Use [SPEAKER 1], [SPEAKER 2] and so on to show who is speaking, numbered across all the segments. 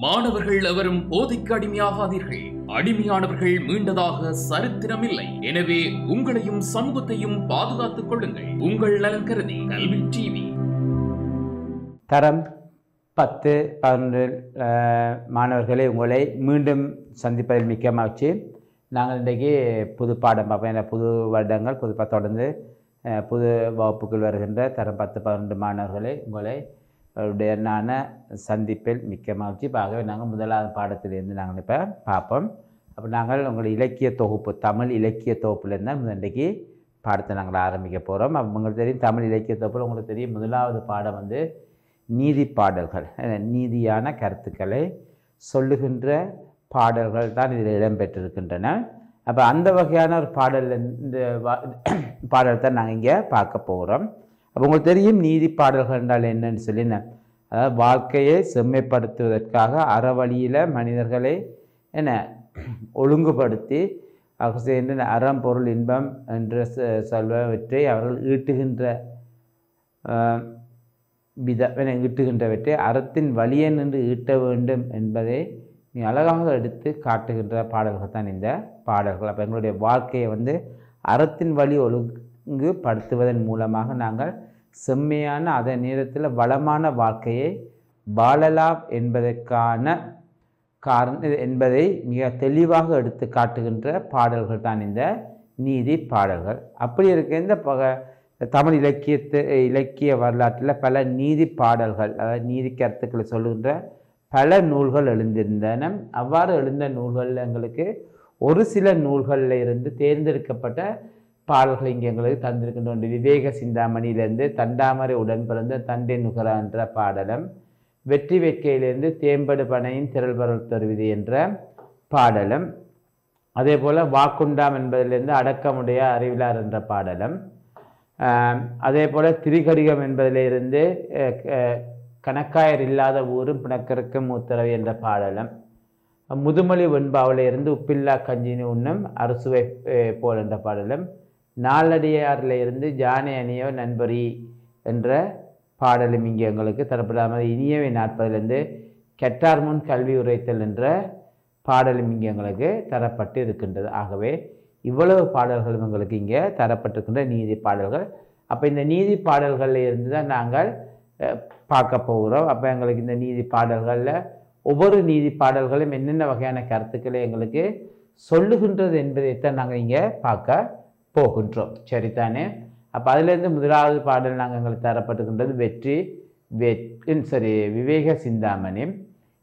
[SPEAKER 1] மாணவர்கள் எவரும் போதைக்கு அடிமையாகாதீர்கள். அடிமையானவர்கள் மீண்டதாக சரித்திரமில்லை. எனவே உங்களையும் சமூகத்தையும் பாதுகாத்துக் கொள்ளுங்கள். உங்கள் நலன் கருதி கல்வி டிவி.
[SPEAKER 2] தரம் 10, 11 மாணவர்களை உங்களை மீண்டும் சந்திப்பதில் மிக்க மகிழ்ச்சி. நாங்கள் இன்றைக்கு புது பாடம் பார்ப்போம். புது வருடங்கள் புது தொடர்ந்து புது வகுப்புகள் வருகின்ற தரம் 10, 12 மாணவர்களை உங்களை உடையனான சந்திப்பில் மிக்க மகிழ்ச்சி. ஆகவே நாங்கள் முதலாவது பாடத்திலிருந்து நாங்கள் இப்போ பார்ப்போம். அப்போ நாங்கள் உங்கள் இலக்கிய தொகுப்பு, தமிழ் இலக்கிய தொகுப்புலேருந்து தான் இன்றைக்கு பாடத்தை நாங்கள் ஆரம்பிக்க போகிறோம். அப்போ உங்களுக்கு தெரியும், தமிழ் இலக்கிய தொகுப்பில் உங்களுக்கு தெரியும் முதலாவது பாடம் வந்து நீதி பாடல்கள், நீதியான கருத்துக்களை சொல்லுகின்ற பாடல்கள் தான் இதில் இடம்பெற்றிருக்கின்றன. அப்போ அந்த வகையான ஒரு பாடல், இந்த பாடல் தான் நாங்கள் இங்கே பார்க்க போகிறோம். அப்போ உங்களுக்கு தெரியும் நீதி பாடல்கள் என்றால் என்னன்னு சொல்லினேன். அதாவது வாழ்க்கையை செம்மைப்படுத்துவதற்காக அறவழியில் மனிதர்களை ஒழுங்குபடுத்தி சேர்ந்து அறம் பொருள் இன்பம் என்ற சொல்வற்றை அவர்கள் ஈட்டுகின்றவற்றை அறத்தின் வழியை நின்று ஈட்ட வேண்டும் என்பதை நீ அழகாக எடுத்து காட்டுகின்ற பாடல்கள் தான் இந்த பாடல்கள். அப்போ எங்களுடைய வாழ்க்கையை வந்து அறத்தின் வழி ஒழுங்குபடுத்துவதன் மூலமாக நாங்கள் செம்மையான அதே நேரத்தில் வளமான வாழ்க்கையை வாழலாம் என்பதற்கான காரணம் என்பதை மிக தெளிவாக எடுத்து காட்டுகின்ற பாடல்கள் தான் இந்த நீதி பாடல்கள். அப்படி இருக்க இந்த தமிழ் இலக்கிய வரலாற்றில் பல நீதி பாடல்கள், அதாவது நீதி கருத்துக்களை சொல்லுகின்ற பல நூல்கள் எழுந்திருந்தன. அவ்வாறு எழுந்த நூல்களில் எங்களுக்கு ஒரு சில நூல்களில் இருந்து தேர்ந்தெடுக்கப்பட்ட பாடல்கள் இங்கே எங்களுக்கு தந்திருக்கின்ற விவேக சிந்தாமணியிலிருந்து தண்டாமரை உடன் பிறந்த தண்டை நுகரா என்ற பாடலும், வெற்றி வேட்கையிலிருந்து தேம்படு பனையின் திரள்பொருள் தருவிதி என்ற பாடலும், அதே போல் வாக்குண்டாம் என்பதிலிருந்து அடக்கமுடைய அறிவிலார் என்ற பாடலும், அதே போல் திரிகடிகம் என்பதிலிருந்து கணக்காயர் இல்லாத ஊரும் பிணக்கருக்கும் மூத்தரவு என்ற பாடலும், முதுமொழி வெண்பாவிலிருந்து உப்பில்லா கஞ்சினி உண்ணும் அரசுவை போல் என்ற பாடலும், நாலடியாரில் இருந்து ஜானே அணியோ நண்பரி என்ற பாடலும் இங்கே எங்களுக்கு தரப்படாமல், இனியவை நாற்பதிலிருந்து கெட்டார் முன் கல்வி உரைத்தல் என்ற பாடலும் இங்கே எங்களுக்கு தரப்பட்டு இருக்கின்றது. ஆகவே இவ்வளவு பாடல்களும் எங்களுக்கு இங்கே தரப்பட்டிருக்கின்ற நீதி பாடல்கள். அப்போ இந்த நீதி பாடல்களில் இருந்து தான் நாங்கள் பார்க்க போகிறோம். அப்போ எங்களுக்கு இந்த நீதி பாடல்களில் ஒவ்வொரு நீதி பாடல்களும் என்னென்ன வகையான கருத்துக்களை எங்களுக்கு சொல்லுகின்றது என்பதைத்தான் நாங்கள் இங்கே பார்க்க போகின்றோம். சரிதானே? அப்போ அதிலேருந்து முதலாவது பாடல் நாங்கள் எங்களுக்கு தரப்பட்டுகின்றது விவேக சிந்தாமணி.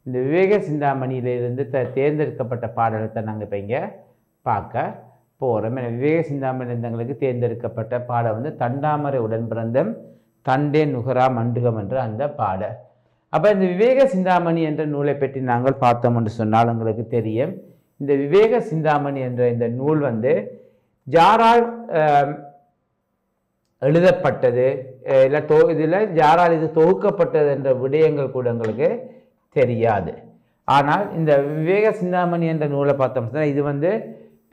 [SPEAKER 2] இந்த விவேக சிந்தாமணியிலிருந்து தேர்ந்தெடுக்கப்பட்ட பாடலை தான் நாங்கள் இப்போ இங்கே பார்க்க போகிறோம். விவேக சிந்தாமணியிலிருந்து எங்களுக்கு தேர்ந்தெடுக்கப்பட்ட பாடம் வந்து தண்டாமரை உடன் பிறந்தம் தண்டே நுகரா மண்டுகம் என்ற அந்த பாடல். அப்போ இந்த விவேக சிந்தாமணி என்ற நூலை பற்றி நாங்கள் பார்த்தோம் என்று சொன்னால் உங்களுக்கு தெரியும், இந்த விவேக சிந்தாமணி என்ற இந்த நூல் வந்து யாரால் எழுதப்பட்டது, இல்லை இதில் யாரால் இது தொகுக்கப்பட்டது என்ற விடயங்கள் கூட எங்களுக்கு தெரியாது. ஆனால் இந்த விவேக சிந்தாமணி என்ற நூலை பார்த்தோம்னா இது வந்து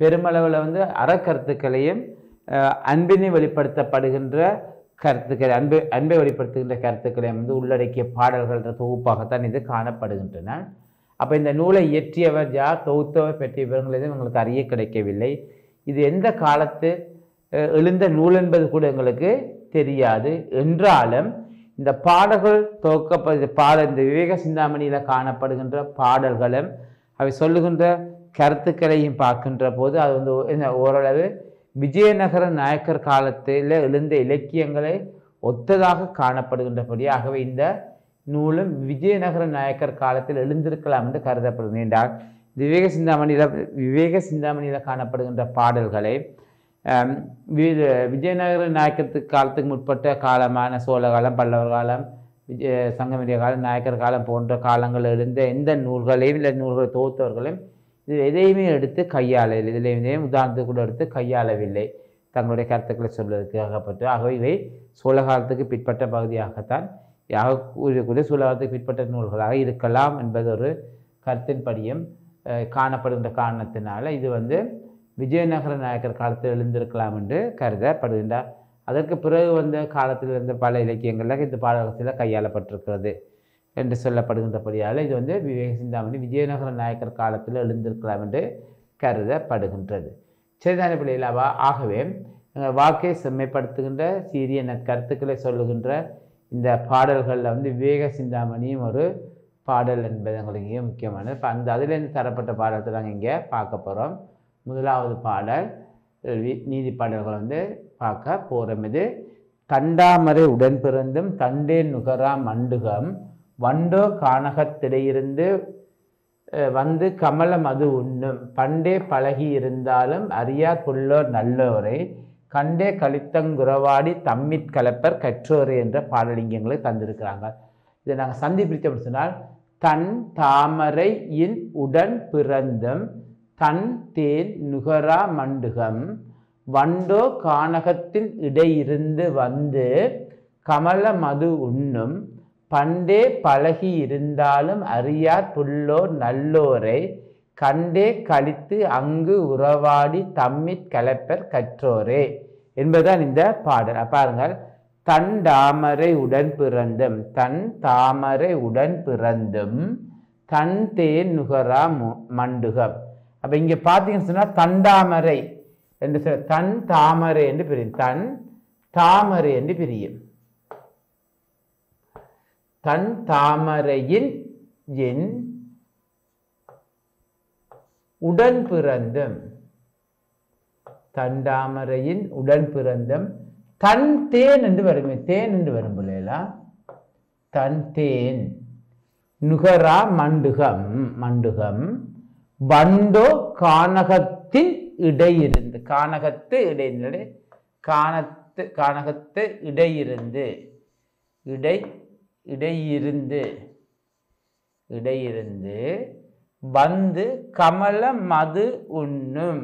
[SPEAKER 2] பெருமளவில் வந்து அறக்கருத்துக்களையும் அன்பினை வெளிப்படுத்தப்படுகின்ற கருத்துக்களை அன்பை வெளிப்படுத்துகின்ற கருத்துக்களை வந்து உள்ளடக்கிய பாடல்கள் தொகுப்பாகத்தான் இது காணப்படுகின்றன. அப்போ இந்த நூலை இயற்றியவர் யார், தொகுத்தவர் பற்றிய விவரங்கள் எதுவும் எங்களுக்கு அறிய கிடைக்கவில்லை. இது எந்த காலத்து எழுந்த நூல் என்பது கூட எங்களுக்கு தெரியாது. என்றாலும் இந்த பாடல்கள் இந்த விவேக சிந்தாமணியில் காணப்படுகின்ற பாடல்களும் அவை சொல்லுகின்ற கருத்துக்களையும் பார்க்கின்ற போது அது வந்து ஓரளவு விஜயநகர நாயக்கர் காலத்தில் எழுந்த இலக்கியங்களை ஒத்ததாக காணப்படுகின்றபடியாகவே இந்த நூலும் விஜயநகர நாயக்கர் காலத்தில் எழுந்திருக்கலாம் என்று கருதப்படுகிறது. என்றால் விவேக சிந்தாமணியில் காணப்படுகின்ற பாடல்களை விஜயநகர நாயக்கத்துக்கு காலத்துக்கு முற்பட்ட காலமான சோழ காலம், பல்லவர் காலம், சங்கமிரிய காலம், நாயக்கர் காலம் போன்ற காலங்களில் எழுந்த எந்த நூல்களையும் இல்லை நூல்களை தொகுத்தவர்களையும் இதில் எதையுமே எடுத்து கையாளவில்லை. இதில் எதையும் உதாரணத்துக்கு கூட எடுத்து கையாளவில்லை தங்களுடைய கருத்துக்களை சொல்வதற்காகப்பட்டு. ஆகவே இவை சோழ காலத்துக்கு பிற்பட்ட பகுதியாகத்தான் கூறக்கூடிய சோழ காலத்துக்கு பிற்பட்ட நூல்களாக இருக்கலாம் என்பது ஒரு கருத்தின்படியும் காணப்படுகின்ற காரணத்தினால இது வந்து விஜயநகர நாயக்கர் காலத்தில் எழுந்திருக்கலாம் என்று கருதப்படுகின்றார். அதற்கு பிறகு வந்த காலத்தில் இருந்த பல இலக்கியங்களில் இந்த பாடல்கள் கையாளப்பட்டிருக்கிறது. என்று சொல்லப்படுகின்றபடியால் இது வந்து விவேக சிந்தாமணி விஜயநகர நாயக்கர் காலத்தில் எழுந்திருக்கலாம் என்று கருதப்படுகின்றது. சரிதான பிள்ளைகளாவா? ஆகவே வாழ்க்கையை செம்மைப்படுத்துகின்ற சீரிய நற்கருத்துக்களை சொல்லுகின்ற இந்த பாடல்களில் வந்து விவேக சிந்தாமணியும் ஒரு பாடல் என்பது எங்களுக்கு முக்கியமானது. இப்போ அந்த அதிலிருந்து தரப்பட்ட பாடத்தை நாங்கள் இங்கே பார்க்க போகிறோம். முதலாவது பாடல் நீதி பாடல்கள் வந்து பார்க்க போகிறோம். இது தண்டாமரை உடன் பிறந்தும் தண்டே நுகரா மண்டுகம் வண்டோ கானகத்திடையிருந்து வந்து கமல மது உண்ணும் பண்டே பழகி இருந்தாலும் அறியார் புல்லோர் நல்லோரை கண்டே கலித்தங்குறவாடி தம்மிற் கலப்பர் கற்றோரே என்ற பாடலிங்கங்களை தந்திருக்கிறாங்க. இதை நாங்கள் சந்தி பிரித்தோம் சொன்னால் தன் தாமரையின் உடன் பிறந்தும் தன் தேன் நுகரா மண்டுகம் வண்டோ கானகத்தின் இடையிருந்து வந்து கமல மது உண்ணும் பண்டே பழகி இருந்தாலும் அறியார் புல்லோர் நல்லோரை கண்டே கழித்து அங்கு உறவாடி தம்மிற் கலப்பர் கற்றோரே என்பதுதான் இந்த பாடல். பாருங்கள், தன் தாமரை உடன் பிறந்தும் தன் தாமரை உடன் பிறந்தும் தன் தேன் நுகரா மண்டுகம். அப்போ இங்கே பார்த்தீங்கன்னு சொன்னால் தண்டாமரை என்று சொல்ல தன் தாமரை என்று பிரியும். தன் தாமரை என்று பிரியும். தன் தாமரையின் என் உடன் பிறந்தும் தண்டாமரையின் உடன் பிறந்தும் தன் தேன் என்று வருமே. தேன் என்று வரும் பிள்ளைகளா? தன் தேன் நுகரா மண்டுகம் மண்டுகம் வண்டோ கானகத்தின் இடையிருந்து கானகத்து இடையிருந்து கானகத்து இடையிருந்து இடையிருந்து வந்து கமல மது உண்ணும்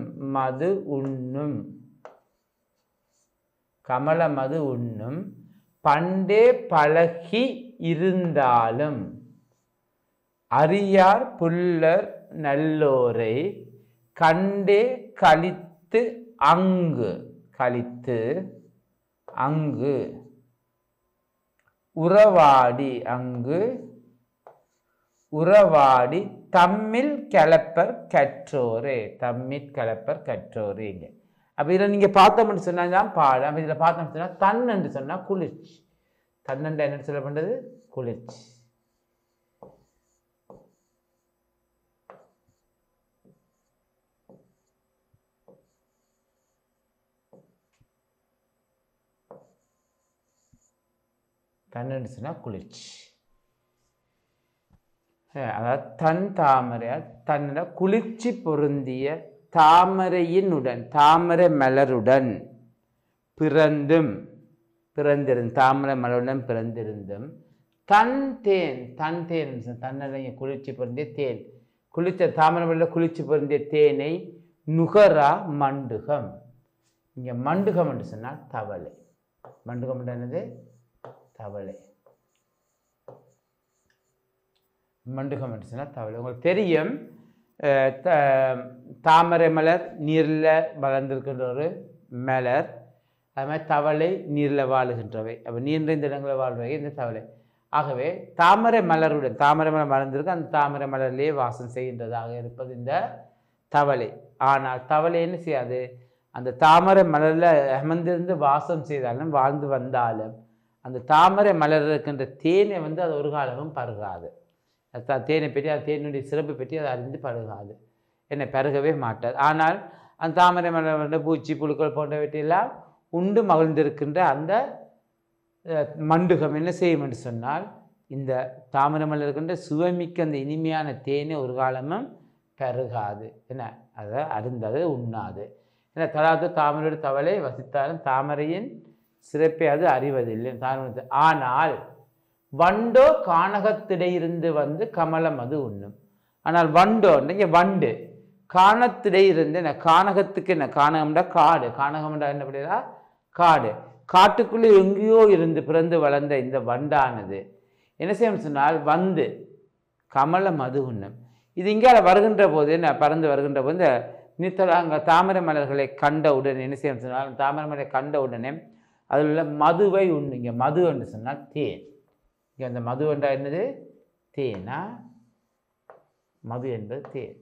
[SPEAKER 2] கமல மது உண்ணும் பண்டே பழகி இருந்தாலும் அறியார் புல்லர் நல்லோரை கண்டே கழித்து அங்கு உறவாடி தம்மில் கலப்பர் கற்றோரே இங்கே. அப்போ இதில் நீங்கள் பார்த்தோம்னு சொன்னால் தான் பாடு. அப்போ இதில் பார்த்தோம்னு சொன்னால் தன் என்று சொன்னால் குளிர்ச்சி. தன்னென்று என்ன சொல்ல பண்ணுறது? குளிர்ச்சி. தன்னு சொன்னால் குளிர்ச்சி. அதாவது தன் தாமரையால் தன்னிட குளிர்ச்சி பொருந்திய தாமரையினுடன் தாமரை மலருடன் தாமரை மலருடன் பிறந்திருந்தும் தன் தேன் தன்னிட குளிர்ச்சி பொருந்திய தேன் குளிர்ச்ச தாமரை மலர் குளிர்ச்சி பொருந்திய தேனை நுகரா மண்டுகம். இங்கே மண்டுகம் என்று சொன்னால் தவளை. மண்டுகம் என்னது? தவளை. மண்டுகம் என்று சொன்னால் தவளை. உங்களுக்கு தெரியும், தாமரை மலர் நீரில் வளர்ந்திருக்கின்ற ஒரு மலர். அது மாதிரி தவளை நீரில் வாழுகின்றவை. அப்போ நீர் நிறைந்த இடங்களில் வாழ்வவை இந்த தவளை. ஆகவே தாமரை மலர் வளர்ந்திருக்கு. அந்த தாமரை மலர்லேயே வாசம் செய்கின்றதாக இருப்பது இந்த தவளை. ஆனால் தவளை என்ன செய்யாது? அந்த தாமரை மலரில் அமர்ந்திருந்து வாசம் செய்தாலும் வாழ்ந்து வந்தாலும் அந்த தாமரை மலர் இருக்கின்ற தேனை வந்து அது ஒரு காலமும் பருகாது. தேனை பற்றி அது தேனுடைய சிறப்பு பற்றி அதை அறிந்து பருகாது. என்னை பருகவே மாட்டாது. ஆனால் அந்த தாமரை மலர் வந்து பூச்சி புழுக்கள் போன்றவற்றையெல்லாம் உண்டு மகிழ்ந்திருக்கின்ற அந்த மண்டுகம் என்ன செய்யும் என்று சொன்னால் இந்த தாமரை மலர் இருக்கின்ற சுவைமிக்க அந்த இனிமையான தேனை ஒரு காலமும் பருகாது. என்ன அதை அருந்தது உண்ணாது. ஏன்னா தலாத்து தாமரையோட தவளை வசித்தாலும் தாமரையின் சிறப்பை அது அறிவதில்லை. ஆனால் வண்டோ கானகத்திடையிருந்து வந்து கமலம் அது உண்ணும். ஆனால் வண்டோ இங்கே வண்டு காணத்திடையிருந்து என்ன கானகத்துக்கு என்ன கானகம்டா காடு. கானகம்டா என்ன அப்படின்னா காடு. காட்டுக்குள்ளே எங்கேயோ இருந்து பிறந்து வளர்ந்த இந்த வண்டானது என்ன செய்யும் சொன்னால் வந்து கமலம் அது உண்ணும். இது இங்கே வருகின்ற போது என்ன பறந்து வருகின்ற போது இந்த நித்தலாங்க தாமரை மலர்களை கண்ட உடனே என்ன செய்யும் சொன்னால் தாமரை மலரை கண்ட உடனே அதில் உள்ள மதுவை உண்ணு. இங்கே மது என்று சொன்னால் தேன். இங்கே அந்த மது என்றால் என்னது? தேனா, மது என்பது தேன்.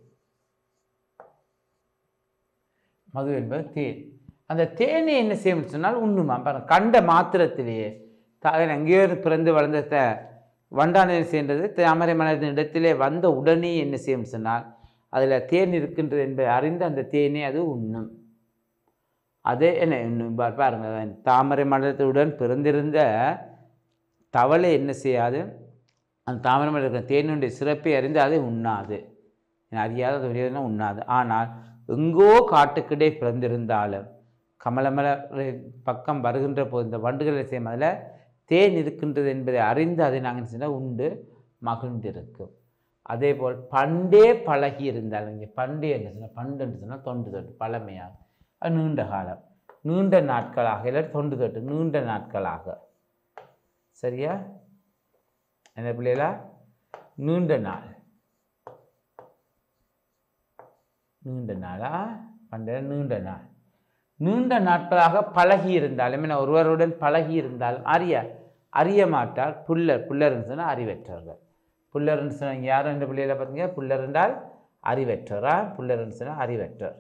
[SPEAKER 2] மது என்பது தேன். அந்த தேனை என்ன செய்யும் சொன்னால் உண்ணுமா பாருங்க, கண்ட மாத்திரத்திலேயே எங்கேயோ பிறந்து வளர்ந்த வண்டான செய்கின்றது தாமரை மலரின் இடத்திலே வந்த உடனே என்ன செய்யும் சொன்னால் அதில் தேன் இருக்கின்றது என்பதை அறிந்து அந்த தேனை அது உண்ணும். அதே என்ன பாருங்க, தாமரை மலத்துடன் பிறந்திருந்த தவளை என்ன செய்யாது, அந்த தாமரை மலர் இருக்கிற தேனுடைய சிறப்பை அறிந்து அதை உண்ணாது, அறியாத உண்ணாது. ஆனால் எங்கோ காட்டுக்கிட்டே பிறந்திருந்தாலும் கமலமல பக்கம் வருகின்ற போது இந்த வண்டுகளை செய்யும் அதில் தேன் இருக்கின்றது என்பதை அறிந்து அதை நாங்கள் சொன்னால் உண்டு மகிழ்ந்திருக்கும். அதே போல் பண்டே பழகி இருந்தாலும், இங்கே பண்டே என்று சொன்னால் பண்டு என்று சொன்னால் தொண்டு தொட்டு பழமையாக, அது நீண்ட காலம், நீண்ட நாட்களாக, இல்லை தொண்டு தொட்டு நீண்ட நாட்களாக. சரியா என்ன பிள்ளைகளா? நீண்ட நாள், நீண்ட நாளா பண்ட நீண்ட நாள், நீண்ட நாட்களாக பழகி இருந்தாலும் என்ன ஒருவருடன் பழகி இருந்தாலும் அறிய மாட்டார். புல்லர் சொன்னால் அறிவற்றவர்கள். புல்லர் சொன்னால் யாரும் என்ற பிள்ளைகளை பார்த்தீங்க, புல்லர் என்றால் அறிவற்றரா, புல்லர் சொன்னால் அறிவற்றர்.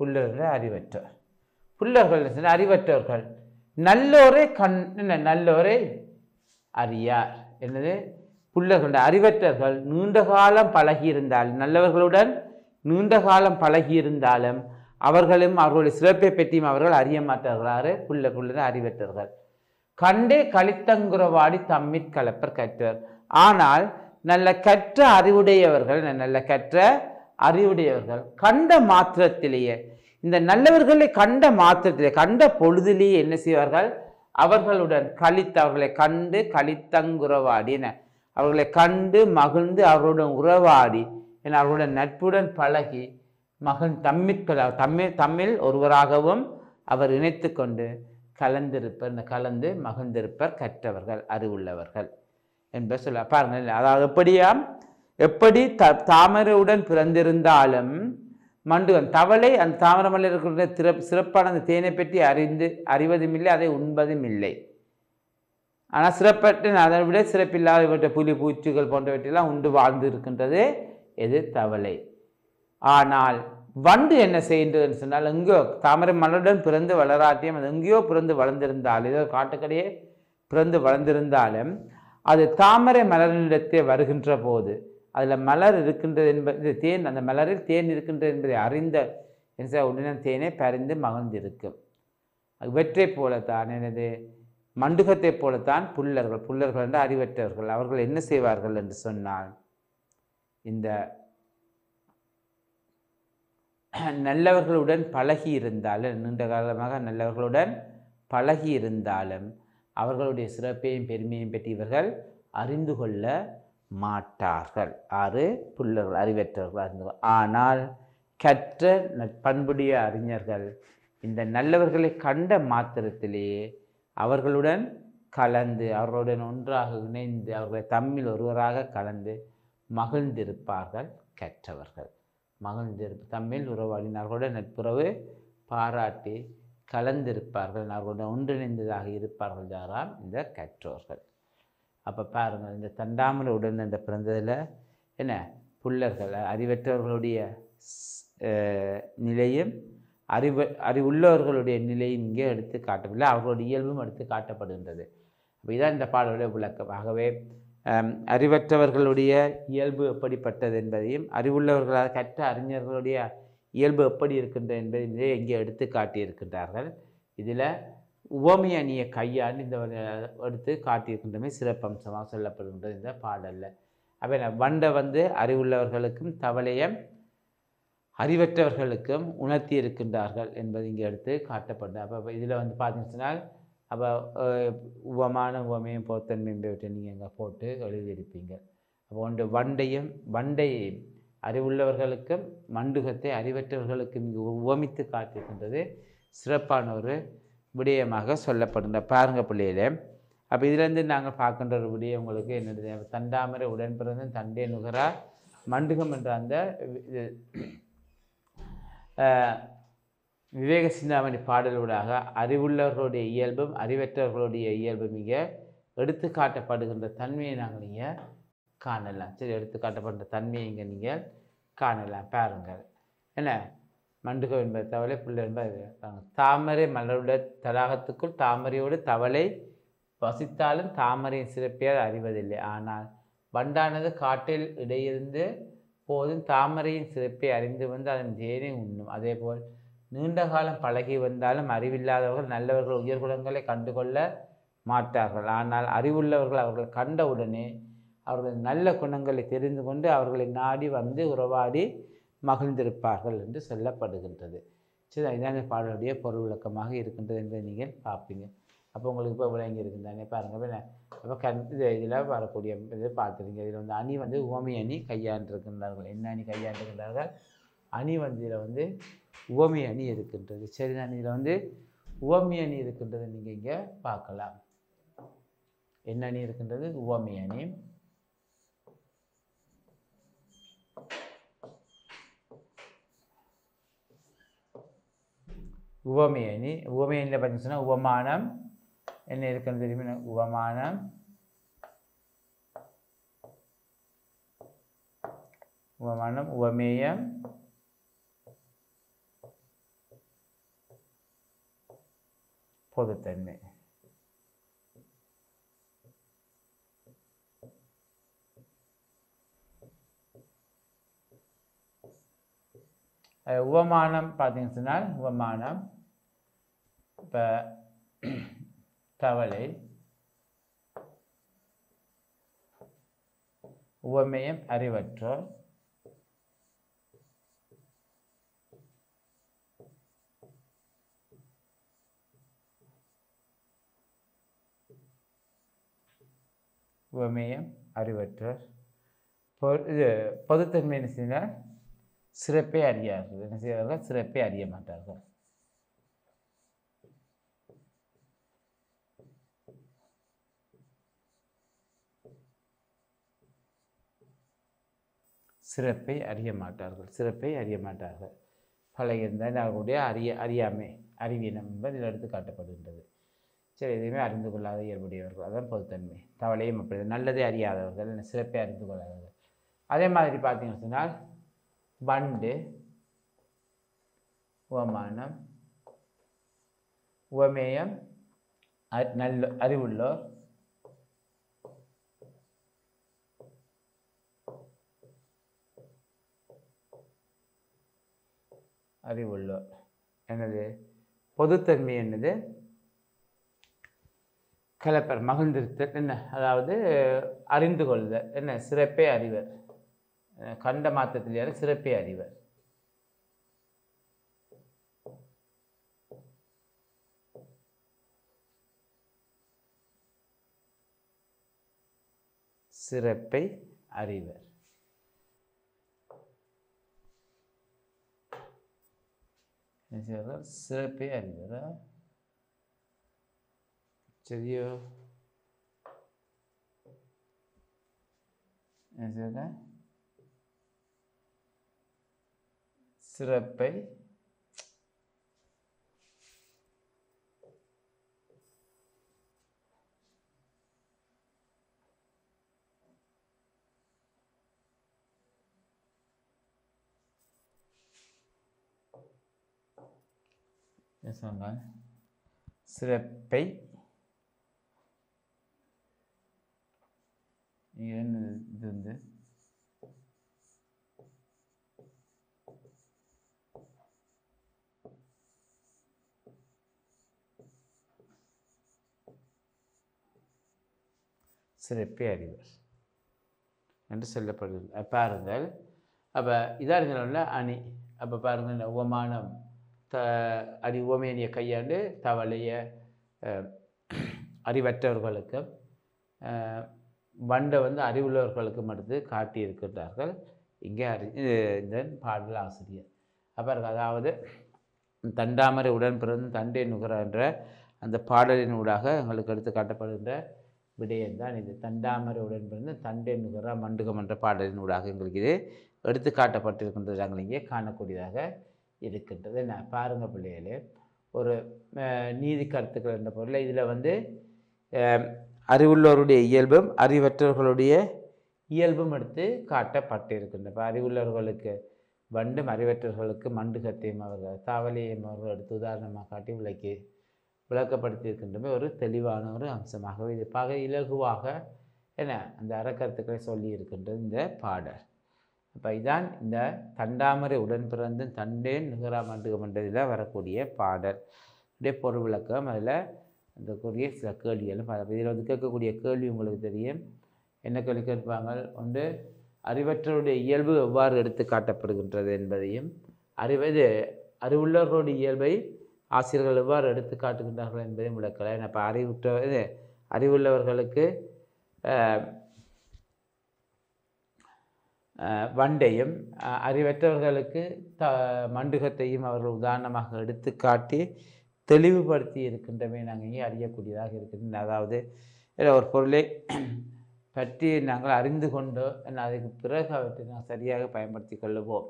[SPEAKER 2] புல்லர்கள் அறிவற்றர். புல்லர்கள் சொன்னால் அறிவற்றவர்கள். நல்லோரை நல்லோரை அறியார். என்னது? புல்லர்கள் அறிவற்றர்கள் நீண்ட காலம் பழகியிருந்தால், நல்லவர்களுடன் நீண்ட காலம் பழகியிருந்தாலும் அவர்களும் அவர்களுடைய சிறப்பை பற்றியும் அவர்கள் அறிய மாட்டார்களாறு. புல்லர் அறிவற்றர்கள். கண்டே கலித்தங்குறவாடி தம்மிற் கலப்பர் கற்றவர். ஆனால் நல்ல கற்ற அறிவுடையவர்கள் கண்ட மாத்திரத்திலேயே, இந்த நல்லவர்களை கண்ட மாத்திரத்திலே கண்ட பொழுதிலேயே என்ன செய்வார்கள்? அவர்களுடன் அவர்களை கண்டு கலித்தங்குறவாடி அவர்களை கண்டு மகிழ்ந்து அவர்களுடன் உறவாடி அவர்களுடன் நட்புடன் பழகி தம்மில் ஒருவராகவும் அவர் இணைத்து கொண்டு கலந்து மகிழ்ந்திருப்பர் கற்றவர்கள் அறிவுள்ளவர்கள் என்பதை சொல்ல பாருங்கள். அதாவது எப்படி தாமரையுடன் பிறந்திருந்தாலும் மண்டுகன் தவளை அந்த தாமரை மலர் இருக்கிற சிறப்பான அந்த தேனை பற்றி அறிவதும் இல்லை, அதை உண்பதும் இல்லை. ஆனால் சிறப்பற்ற அதை விட சிறப்பில்லாத புலி பூச்சிகள் போன்றவற்றெல்லாம் உண்டு வாழ்ந்து இருக்கின்றது எது? தவளை. ஆனால் வண்டு என்ன செய்கின்றதுன்னு சொன்னால், எங்கேயோ தாமரை மலருடன் பிறந்து வளராட்டியம் அது எங்கேயோ பிறந்து வளர்ந்திருந்தாலும், ஏதோ காட்டுக்கடையே பிறந்து வளர்ந்திருந்தாலும் அது தாமரை மலரிடத்தே வருகின்ற போது அதில் மலர் இருக்கின்றது என்பது தேன், அந்த மலரில் தேன் இருக்கின்றது என்பதை அறிந்த உடனே தேனை பறிந்து மகிழ்ந்திருக்கும். இவற்றை போலத்தான் எனது மண்டுகத்தை போலத்தான் புல்லர்கள் என்று அறிவற்றவர்கள். அவர்கள் என்ன செய்வார்கள் என்று சொன்னால், இந்த நல்லவர்களுடன் பழகி இருந்தாலும், நீண்ட காலமாக நல்லவர்களுடன் பழகி இருந்தாலும் அவர்களுடைய சிறப்பையும் பெருமையும் பற்றி இவர்கள் அறிந்து கொள்ள மாட்டார்கள். புல்லர்கள் அறிவற்றவர்கள் அறிந்து. ஆனால் கற்ற பண்புடைய அறிஞர்கள் இந்த நல்லவர்களை கண்ட மாத்திரத்திலேயே அவர்களுடன் கலந்து அவர்களுடன் ஒன்றாக இணைந்து அவர்களை தம்மில் ஒருவராக கலந்து மகிழ்ந்திருப்பார்கள் கற்றவர்கள். தம்மில் உறவாடின அவர்களுடன் நட்புறவு பாராட்டி கலந்திருப்பார்கள், அவர்களுடன் ஒன்றிணைந்ததாக இருப்பார்கள். யாராம்? இந்த கற்றோர்கள். அப்போ பாருங்கள், இந்த தண்டாமரை உடன் இந்த பிறந்ததில் என்ன புல்லர்கள் அறிவற்றவர்களுடைய நிலையும் அறிவுள்ளவர்களுடைய நிலையும் இங்கே எடுத்து காட்டவில்லை, அவர்களுடைய இயல்பும் எடுத்து காட்டப்படுகின்றது. அப்போ இதான் இந்த பாடலுடைய விளக்கம். ஆகவே அறிவற்றவர்களுடைய இயல்பு எப்படிப்பட்டது என்பதையும் அறிவுள்ளவர்களாக கற்ற அறிஞர்களுடைய இயல்பு எப்படி இருக்கின்றது என்பதை இங்கே எடுத்து காட்டியிருக்கின்றார்கள். இதில் உவமை அணியை கையாண்டு இந்த எடுத்து காட்டியிருக்கின்றமே சிறப்பம்சமாக சொல்லப்படுகின்றது இந்த பாடலில். அப்போ வண்டை அறிவுள்ளவர்களுக்கும் தவளையம் அறிவற்றவர்களுக்கும் உணர்த்தி இருக்கின்றார்கள் என்பது இங்கே எடுத்து காட்டப்படுது. அப்போ இதில் பார்த்தீங்கன்னா அப்போ உவமையும் பொருத்தன்மை என்பவற்றை நீங்கள் இங்கே போட்டு எழுதியிருப்பீங்க. அப்போ வண்டை அறிவுள்ளவர்களுக்கும் மண்டுகத்தை அறிவற்றவர்களுக்கும் இங்கே உவமித்து காட்டியிருக்கின்றது சிறப்பான ஒரு விடயமாக சொல்லப்படுகின்ற பாருங்க பிள்ளையிலே. அப்போ இதிலேருந்து நாங்கள் பார்க்கின்ற ஒரு விடயம் உங்களுக்கு என்னது? தண்டாமரை உடன் பிறந்த தண்டே நுகரா மண்டுகம் என்ற அந்த விவேக சிந்தாமணி பாடலூடாக அறிவுள்ளவர்களுடைய இயல்பும் அறிவற்றவர்களுடைய இயல்பும் இங்கே எடுத்து காட்டப்படுகின்ற தன்மையை நாங்கள் இங்கே காணலாம். சரி, எடுத்து காட்டப்படுகின்ற தன்மையை இங்கே நீங்கள் காணலாம். பாருங்கள், என்ன மண்டுகம் என்பது தவளை, புல் என்பது தாமரை மலருடைய தடாகத்துக்குள் தாமரையோடு தவளை வசித்தாலும் தாமரையின் சிறப்பையால் அறிவதில்லை. ஆனால் வண்டானது காட்டில் இடையிருந்து போதும் தாமரையின் சிறப்பை அறிந்து வந்து அதன் தேனை உண்ணும். அதேபோல் நீண்ட காலம் பழகி வந்தாலும் அறிவில்லாதவர்கள் நல்லவர்கள் உயர்குணங்களை கண்டுகொள்ள மாட்டார்கள். ஆனால் அறிவுள்ளவர்கள் அவர்கள் கண்டவுடனே அவர்கள் நல்ல குணங்களை தெரிந்து கொண்டு அவர்களை நாடி வந்து உறவாடி மகிழ்ந்திருப்பார்கள் என்று சொல்லப்படுகின்றது. சரி, இதான் இந்த பாடலுடைய பொருள் விளக்கமாக இருக்கின்றது என்று நீங்கள் பார்ப்பீங்க. அப்போ உங்களுக்கு இப்போ விளங்கி இருக்குதானே பாருங்கள். அப்போ இதில் வரக்கூடிய இது பார்த்துருங்க. இதில் வந்து அணி வந்து உவமை அணி கையாண்டிருக்கின்றார்கள். என்ன அணி கையாண்டிருக்கின்றார்கள்? அணி வந்து இதில் வந்து உவமை அணி இருக்கின்றது. சரிதான், இதில் வந்து உவமை அணி இருக்கின்றது நீங்கள் இங்கே பார்க்கலாம். என்ன அணி இருக்கின்றது? உவமை அணி. உவமை அணி. உவமை அணியில் பார்த்தீங்கன்னா உவமானம் என்ன இருக்குன்னு தெரியுமா? உவமானம், உவமானம், உவமேயம், பொதுத்தன்மை. உவமானம் பார்த்தீங்கன்னு சொன்னால் உவமானம் இப்போ தவளை, உவமேயம் அறிவற்றோர், உவமேயம் அறிவற்றோர். இது பொதுத்தன்மை என்ன செய்தால் சிறப்பை அறியார்கள். என்ன செய்வார்கள்? சிறப்பை அறிய மாட்டார்கள். சிறப்பை அறிய மாட்டார்கள். சிறப்பை அறிய மாட்டார்கள். பழகியிருந்தால் அவர்களுடைய அறியாமை அறிவீனம் என்பது இதில் எடுத்து காட்டப்படுகின்றது. சரி, எதையுமே அறிந்து கொள்ளாத இயல்புடையவர்கள், அதான் பொதுத்தன்மை. தவளையும் அப்படி நல்லதை அறியாதவர்கள், சிறப்பை அறிந்து கொள்ளாதவர்கள். அதே மாதிரி பார்த்தீங்கன்னு சொன்னால் வண்டு, உவமானம், உவமேயம் நல்ல அறிவுள்ளோர், அறிவுள்ளோர். என்னது பொதுத்தன்மை? என்னது கலப்பர், மகிழ்ந்திருத்தல். என்ன அதாவது அறிந்து கொள்ளுதல். என்ன சிறப்பே அறிவர். கண்ட மாத்திரத்திலேயே சிறப்பே அறிவர். சிறப்பை அறிவர். சிறப்பை அறிவர். சரியோ? சிறப்பை சொன்னாங்க. சிறப்பை இது வந்து சிறப்பை அறிவர் என்று சொல்லப்படுகிறது. பாருங்கள், அப்போ இதாக இருந்தால அணி. அப்போ பாருங்கள், உவமானம் உவமையணியை கையாண்டு தவளைய அறிவற்றவர்களுக்கும் வண்டை வந்து அறிவுள்ளவர்களுக்கும் அடுத்து காட்டியிருக்கிறார்கள் இங்கே இந்த பாடல் ஆசிரியர். அப்புறம் அதாவது தண்டாமரை உடன் பிறந்து தண்டை நுகர என்ற அந்த பாடலின் ஊடாக எங்களுக்கு எடுத்து காட்டப்படுகின்ற விடயம்தான் இது. தண்டாமரை உடன் பிறந்து தண்டை நுகர மண்டுகம் என்ற பாடலின் ஊடாக எங்களுக்கு இது எடுத்து காட்டப்பட்டிருக்கின்றது நாங்கள் இங்கே காணக்கூடியதாக இருக்கின்றது. என்ன பாருங்கள் பிள்ளைகளே, ஒரு நீதி கருத்துக்கள் என்ற பொருள் இதில் வந்து அறிவுள்ளவருடைய இயல்பும் அறிவற்றவர்களுடைய இயல்பும் எடுத்து காட்டப்பட்டிருக்கின்றன. இப்போ அறிவுள்ளவர்களுக்கு வண்டும் அறிவற்றவர்களுக்கு மண்டுகத்தையும் அவர்கள் தாவலையும் அவர்கள் எடுத்து உதாரணமாக காட்டி விளக்கப்படுத்தியிருக்கின்றன. ஒரு தெளிவான ஒரு அம்சமாகவே இது இலகுவாக என்ன அந்த அறக்கருத்துக்களை சொல்லி இருக்கின்றது இந்த பாடல். அப்போ இதான் இந்த தண்டாமரை உடன் பிறந்து தண்டேன் நிகரா மண்டுகம் என்றதில் வரக்கூடிய பாடல் இதே பொருள் விளக்கம். அதில் அந்த கூடிய சில கேள்விகளும் இதில் வந்து கேட்கக்கூடிய கேள்வி உங்களுக்கு தெரியும். என்ன கேள்வி கேட்பாங்க? ஒன்று அறிவற்றவருடைய இயல்பு எவ்வாறு எடுத்து காட்டப்படுகின்றது என்பதையும், அறிவுள்ளவர்களுடைய இயல்பை ஆசிரியர்கள் எவ்வாறு எடுத்து காட்டுகின்றார்கள் என்பதையும் விளக்கலாம். இப்போ அறிவுள்ளவர்களுக்கு வண்டையும் அறிவற்றவர்களுக்கு மண்டுகத்தையும் அவர்கள் உதாரணமாக எடுத்து காட்டி தெளிவுபடுத்தி இருக்கின்றமே நாங்கள் இங்கே அறியக்கூடியதாக இருக்கின்றன. அதாவது ஒரு பொருளை பற்றி நாங்கள் அறிந்து கொண்டோ அதுக்கு பிறகு அவற்றை நாங்கள் சரியாக பயன்படுத்தி கொள்ளுவோம்.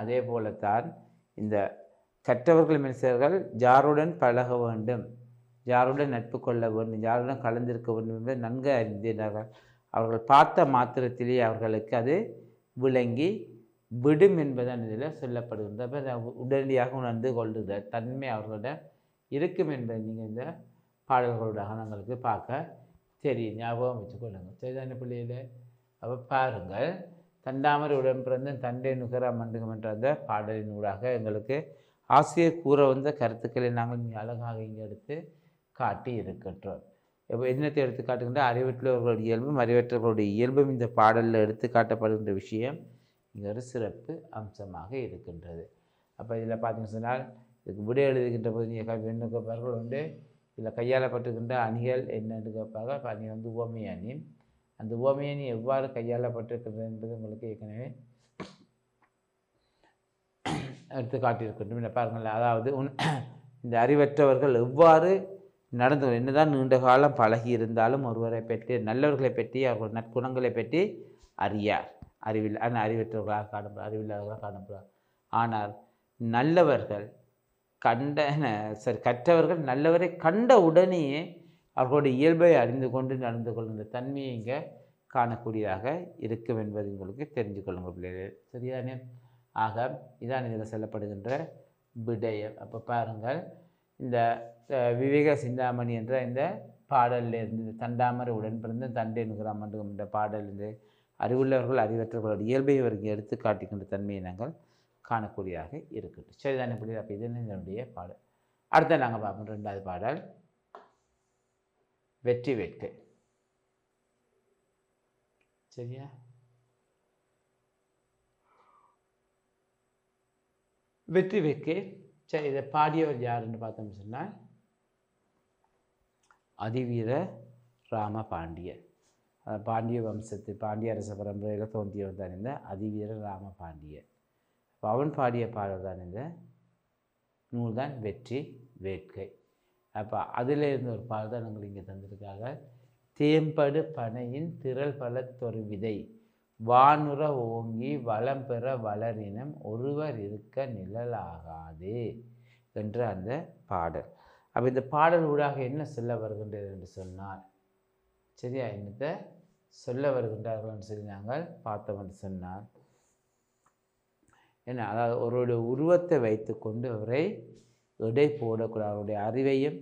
[SPEAKER 2] அதே போலத்தான் இந்த கற்றவர்கள் மனுஷர்கள் யாருடன் பழக வேண்டும், யாருடன் நட்பு கொள்ள வேண்டும், யாருடன் கலந்திருக்க வேண்டும் என்பதை நன்கு அறிந்தினார்கள். அவர்கள் பார்த்த மாத்திரத்திலேயே அவர்களுக்கு அது விளங்கி விடும் என்பதன் இதில் சொல்லப்படுகின்றது. உடனடியாக உணர்ந்து கொள்ளுகிற தன்மை அவர்களிடம் இருக்கும் என்பதை நீங்கள் இந்த பாடல்களோடாக நாங்களுக்கு பார்க்க தெரியும். ஞாபகம் வச்சுக்கொள்ளுங்கள். சரிதான பிள்ளையில்? அப்போ பாருங்கள், தண்டாமரை உடன் பிறந்த தண்டை நுகரா மண்டுகம் என்ற அந்த பாடலின் ஊடாக எங்களுக்கு ஆசிரியர் கூற வந்த கருத்துக்களை நாங்கள் மிக அழகாக இங்கே எடுத்து காட்டி இருக்கின்றோம். இப்போ என்னத்தை எடுத்து காட்டுகின்ற அறிவற்றவர்களுடைய இயல்பும் அறிவற்றவர்களுடைய இயல்பும் இந்த பாடலில் எடுத்து காட்டப்படுகின்ற விஷயம் இங்கே ஒரு சிறப்பு அம்சமாக இருக்கின்றது. அப்போ இதில் பார்த்தீங்கன்னு சொன்னால் இதுக்கு விடை எழுதுகின்ற போது நீங்கள் என்ன கேட்பார்கள் உண்டு. இதில் கையாளப்பட்டிருக்கின்ற அணிகள் என்னென்று கேட்பார்கள். இப்போ அணி வந்து உவமை அணி. அந்த உவமை அணி எவ்வாறு கையாளப்பட்டிருக்கின்றது என்பது உங்களுக்கு ஏற்கனவே எடுத்து காட்டியிருக்கின்றோம். பாருங்கள், அதாவது இந்த அறிவற்றவர்கள் எவ்வாறு நடந்து என்னதான் நீண்ட காலம் பழகி இருந்தாலும் ஒருவரை பற்றி நல்லவர்களை பற்றி அவர்கள் நற்குணங்களை பற்றி அறியார். அறிவற்றவர்களாக காணப்படுறார், அறிவில்லாதவர்களாக காணப்படுறார். ஆனால் நல்லவர்கள் கற்றவர்கள் நல்லவரை கண்ட உடனேயே அவர்களுடைய இயல்பை அறிந்து கொண்டு நடந்து கொள்கின்ற தன்மையை இங்கே காணக்கூடியதாக இருக்கும் என்பது உங்களுக்கு தெரிஞ்சு கொள்ளுங்கள் பிள்ளைகள். சரிதானே? ஆக இதான் இதில் சொல்லப்படுகின்ற விடயம். அப்போ பாருங்கள், இந்த விவேக சிந்தாமணி என்ற இந்த பாடலிலிருந்து இந்த தண்டாமரை உடன் பிறந்த தண்டை நுகரா மண்டுகம் என்ற பாடலிருந்து அறிவுள்ளவர்கள் அறிவற்றவர்களுடைய இயல்பை அவருக்கு எடுத்து காட்டுகின்ற தன்மையை நாங்கள் காணக்கூடியதாக இருக்குது. சரிதானே பிள்ளை? அப்போ இது இதனுடைய பாடல். அடுத்த நாங்கள் பார்ப்போம் 2வது பாடல், வெற்றி வேட்கை. சரியா? வெற்றி வேட்கை. சரி, இதை பாடியவர் யாருன்னு பார்த்தோம்னு சொன்னால் அதிவீர ராம பாண்டியர். பாண்டிய வம்சத்து பாண்டிய அரச பரம்பரையில் தோன்றியவர் தான் இந்த அதிவீர ராம பாண்டியர். அவன் பாடிய பாடல் தான் இந்த நூல் தான் வெற்றி வேட்கை. அப்போ அதில் இருந்த ஒரு பாடல் தான் நாங்கள் இங்கே தந்திருக்காங்க. தேம்படு பனையின் திரள் பலத்தொரு விதை வானுற ஓங்கி வளம் பெற வளரினம் ஒருவர் இருக்க நிழலாகாது என்ற அந்த பாடல். அப்போ இந்த பாடல் ஊடாக என்ன சொல்ல வருகின்றது என்று சொன்னால், சரியா, என்னத்தை சொல்ல வருகின்றார்கள் என்று சொல்லி நாங்கள் பார்த்தோம் என்று சொன்னால் என்ன, அதாவது அவருடைய உருவத்தை வைத்து கொண்டு அவரை எடை போடக்கூடாது. அவருடைய அறிவையும்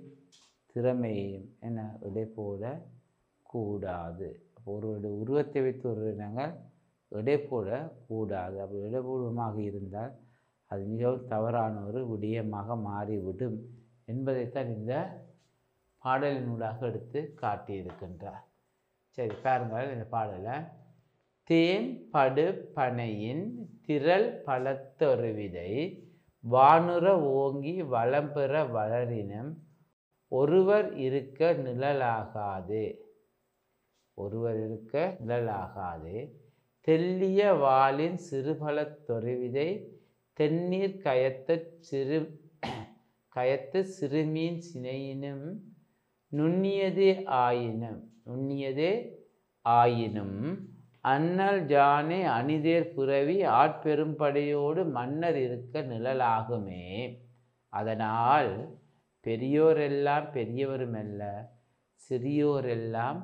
[SPEAKER 2] திறமையையும் என்ன எடை போடக்கூடாது. அப்போ ஒருவருடைய உருவத்தை வைத்து ஒருவரை நாங்கள் எடை போடக்கூடாது. அப்படி எடை போடுவமாக இருந்தால் அது மிகவும் தவறான ஒரு விடயமாக மாறிவிடும் என்பதைத்தான் இந்த பாடலினூடாக எடுத்து காட்டியிருக்கின்றார். சரி, பாருங்கள் இந்த பாடலை. தேன் படு பனையின் திரள் பலத்தொரு விதை வானுற ஓங்கி வளம் பெற வளரினம் ஒருவர் இருக்க நிழலாகாது. ஒருவர் இருக்க நிழலாகாது. தெல்லிய வாளின் சிறுபலத்தொரு விதை தென்னீர் கயத்து சிறுமீன் சினையினும் நுண்ணியதே ஆயினும் அண்ணல் ஜானே அணிதேர் புரவி ஆட்பெரும்படையோடு மன்னர் இருக்க நிழலாகுமே. அதனால் பெரியோரெல்லாம் பெரியவரும் அல்ல, சிறியோரெல்லாம்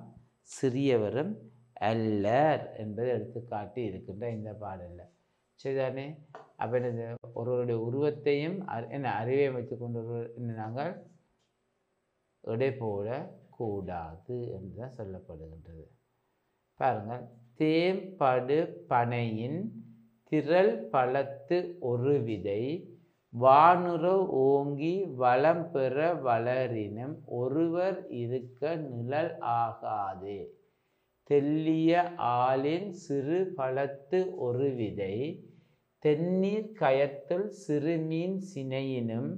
[SPEAKER 2] சிறியவரும் அல்லர் என்பதை எடுத்துக்காட்டி இருக்கின்ற இந்த பாடலில். சரிதானே? அப்போ என்னது, ஒருவருடைய உருவத்தையும் என்ன அறிவை வைத்து கொண்டு நாங்கள் எடை போடக்கூடாது என்றுதான் சொல்லப்படுகின்றது. பாருங்கள், தேம்படு பனையின் திரள் பழத்து ஒரு விதை வானுற ஓங்கி வளம் பெற வளரினும் ஒருவர் இருக்க நிழல் ஆகாது. தெல்லிய ஆளின் சிறு பழத்து ஒரு விதை தென்னீர் கயத்துள் சிறுமீன் சினையினும்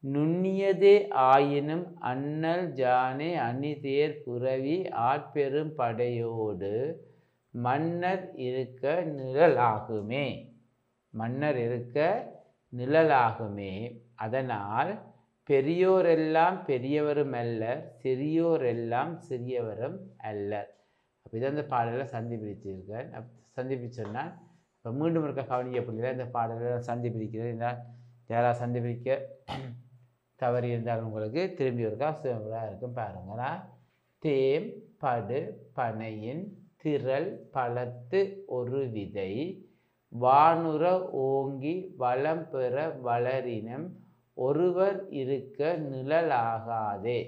[SPEAKER 2] நுண்ணியதே ஆயினும் அண்ணல் ஜானே அணிதேர் புரவி ஆட்பெரும் படையோடு மன்னர் இருக்க நிழலாகுமே. மன்னர் இருக்க நிழலாகுமே. அதனால் பெரியோரெல்லாம் பெரியவரும் அல்லர், சிறியோரெல்லாம் சிறியவரும் அல்லர். அப்போ இதை அந்த பாடலை சந்தி பிரிச்சிருக்கேன். சந்தி சொன்னால் இப்போ மீண்டும் இருக்க கவனிக்க பிள்ளைகள் இந்த பாடலை சந்தி பிரிக்கிறது என்றால் யாராவது சந்தி பிரிக்க தவறி இருந்தால் உங்களுக்கு திரும்பி இருக்கா சுயம்பராக இருக்கும். பாருங்களா, தேம் படு பனையின் திரள் பழத்து ஒரு விதை வானுற ஓங்கி வளம் பெற வளரினும் ஒருவர் இருக்க நிழலாகாதே.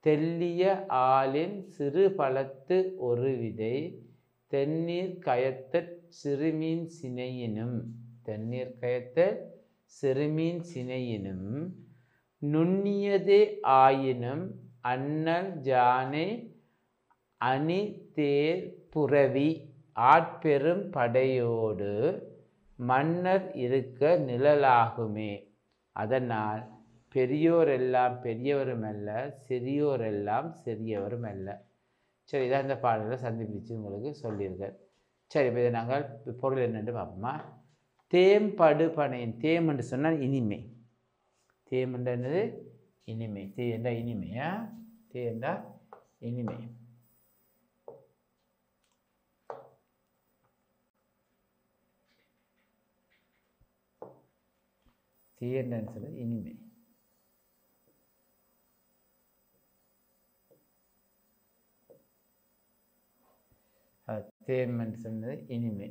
[SPEAKER 2] தெல்லிய ஆளின் சிறு பழத்து ஒரு விதை தென்னீர் கயத்த சிறுமீன் சினையினும், தென்னீர் கயத்த சிறுமீன் சினையினும் நுண்ணியதே ஆயினும் அண்ணல் ஜானே அணி தேர் புரவி ஆட்பெரும் படையோடு மன்னர் இருக்க நிழலாகுமே. அதனால் பெரியோரெல்லாம் பெரியவரும் அல்ல, சிறியோரெல்லாம் சிறியவரும் அல்ல. சரி, இதான் இந்த பாடலில் சந்திப்பிச்சு உங்களுக்கு சொல்லியிருக்கேன். சரி, இப்போ இதை நாங்கள் பொருள் என்னென்று பார்ப்போமா. தேம்படு பனையின், தேம் என்று சொன்னால் இனிமை. தேம் என்றது இனிமை. தே என்றால் இனிமையா, தே என்றால் இனிமை. தே என்றான்னு சொன்னது இனிமை. தேம் என்று சொன்னது இனிமை.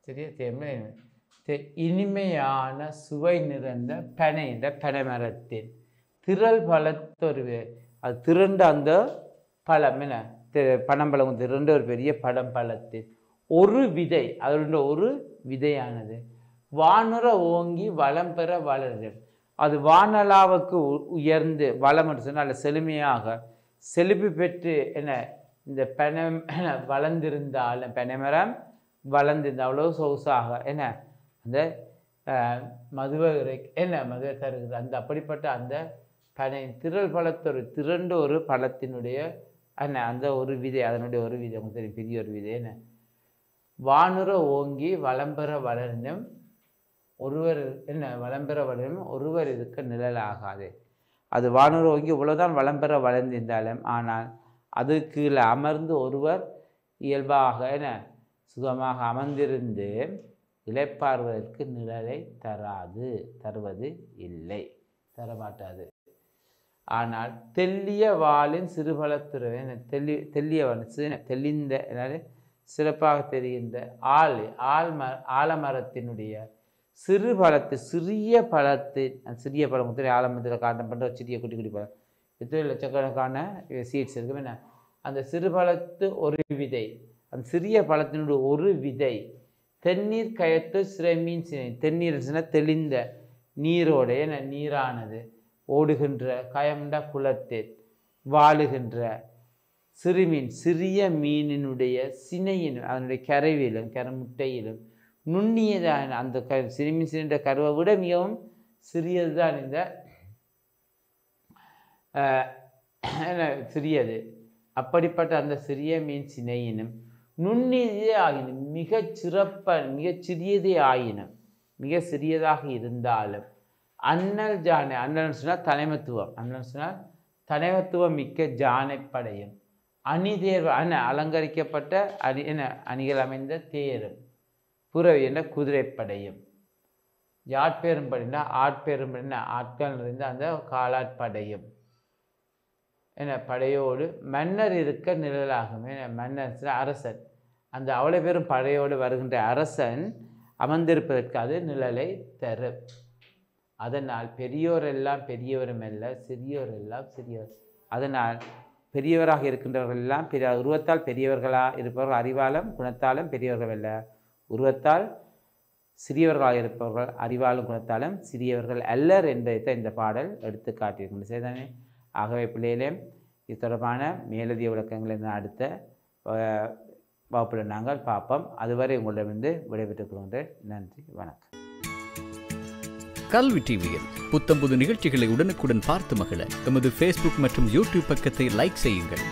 [SPEAKER 2] சரியா? தேம்னா இனிமையான சுவை நிறைந்த பனை என்ற பனைமரத்தின் திரள் பழத்தொரு, அது திரண்ட அந்த பழம் என்ன பனம்பழம் திரண்ட ஒரு பெரிய பழத்தின் ஒரு விதை, அதோட ஒரு விதையானது வானுற ஓங்கி வளம் பெற வளருது. அது வானலாவுக்கு உயர்ந்து வளம் என்று சொன்னால் நல்ல செழுமையாக செழிப்பு பெற்று என்ன இந்த பனை வளர்ந்திருந்தாலும் பனைமரம் வளர்ந்திருந்த அவ்வளோ சொகுசாக என்ன அந்த மதுவை என்ன மதுவை தருகிறது அந்த அப்படிப்பட்ட அந்த பனை திரள் பழத்தொரு திரண்டு ஒரு பழத்தினுடைய என்ன அந்த ஒரு விதை, அதனுடைய ஒரு விதை உங்களுக்கு தெரியும், பெரிய ஒரு விதை என்ன வானுற ஓங்கி வளம்பெற வளரணும் ஒருவர் என்ன வளம்பெற வளரணும் ஒருவர் இருக்க நிழலாகாது. அது வானுற ஓங்கி இவ்வளோதான் வளம்பெற வளர்ந்திருந்தாலும் ஆனால் அது கீழே அமர்ந்து ஒருவர் இயல்பாக என்ன சுகமாக அமர்ந்திருந்து இளைப்பாறுவதற்கு நிழலை தருவது இல்லை, தரமாட்டாது. ஆனால் தெல்லிய வாளின் சிறுபலத்துறை தெல்லிய தெளிந்த சிறப்பாக தெரிகின்ற ஆலமரத்தினுடைய சிறு பழத்து சிறிய பழத்தின் சிறிய பழம் ஆலமரத்தில் காட்டம் பண்ணுற சிறிய குட்டி குட்டி பழம் எத்தனை லட்சக்கணக்கான சீட்ஸ் இருக்கும் என்ன அந்த சிறு பழத்து ஒரு விதை, அந்த சிறிய பழத்தினுடைய ஒரு விதை தென்னீர் கயத்து சிறைமீன் தென்னீர் தெளிந்த நீரோடைய நீரானது ஓடுகின்ற கயம்ட குளத்தில் வாழுகின்ற சிறுமீன் சிறிய மீனினுடைய சினையின் அதனுடைய கரைவிலும் கரமுட்டையிலும் நுண்ணியதான அந்த சிறுமீன் சிறிய கருவை விட மிகவும் சிறியது தான் இந்த சிறியது. அப்படிப்பட்ட அந்த சிறிய மீன் சினையினும் நுண்ணியதே ஆகினும் மிகச் சிறியதே ஆயினும் மிக சிறியதாக இருந்தாலும் அண்ணல் ஜானை, அண்ணல் சொன்னால் தலைமத்துவம், அண்ணல் சொன்னால் தலைமத்துவம் மிக்க ஜானை படையும், அணிதேர்வு அலங்கரிக்கப்பட்ட அணிகள் அமைந்த தேரும், புறவி என்ற குதிரைப்படையும், யாட்பெரும்படினா ஆட்பெரும்படினா ஆட்கள் நிறைந்த அந்த காலாட்படையும் படையோடு மன்னர் இருக்க நிழலாகும். மன்னர் அரசன், அந்த அவ்வளோ பேரும் படையோடு வருகின்ற அரசன் அமர்ந்திருப்பதற்கு அது நிழலை தரும். அதனால் பெரியோர் எல்லாம் பெரியவரும் அல்ல, சிறியோர் எல்லாம் சிறியோர். அதனால் பெரியவராக இருக்கின்றவர்கள் எல்லாம் உருவத்தால் பெரியவர்களாக இருப்பவர்கள் அறிவாலும் குணத்தாலும் பெரியவர்கள் அல்ல, உருவத்தால் சிறியவர்களாக இருப்பவர்கள் அறிவாலும் குணத்தாலும் சிறியவர்கள் அல்லர் என்பதை இந்த பாடல் எடுத்து காட்டியிருக்கின்ற செய்தானே. ஆகவே பிள்ளைகளே, இது தொடர்பான மேலதிக விளக்கங்களை அடுத்த வகுப்பில் நாங்கள் பார்ப்போம். அதுவரை உங்களிடமிருந்து விடைபெற்றுக் கொள்கின்றேன். நன்றி, வணக்கம்.
[SPEAKER 3] கல்வி டிவியில் புத்தம்புது நிகழ்ச்சிகளை உடனுக்குடன் பார்த்து மகிழ எமது ஃபேஸ்புக் மற்றும் யூடியூப் பக்கத்தை லைக் செய்யுங்கள்.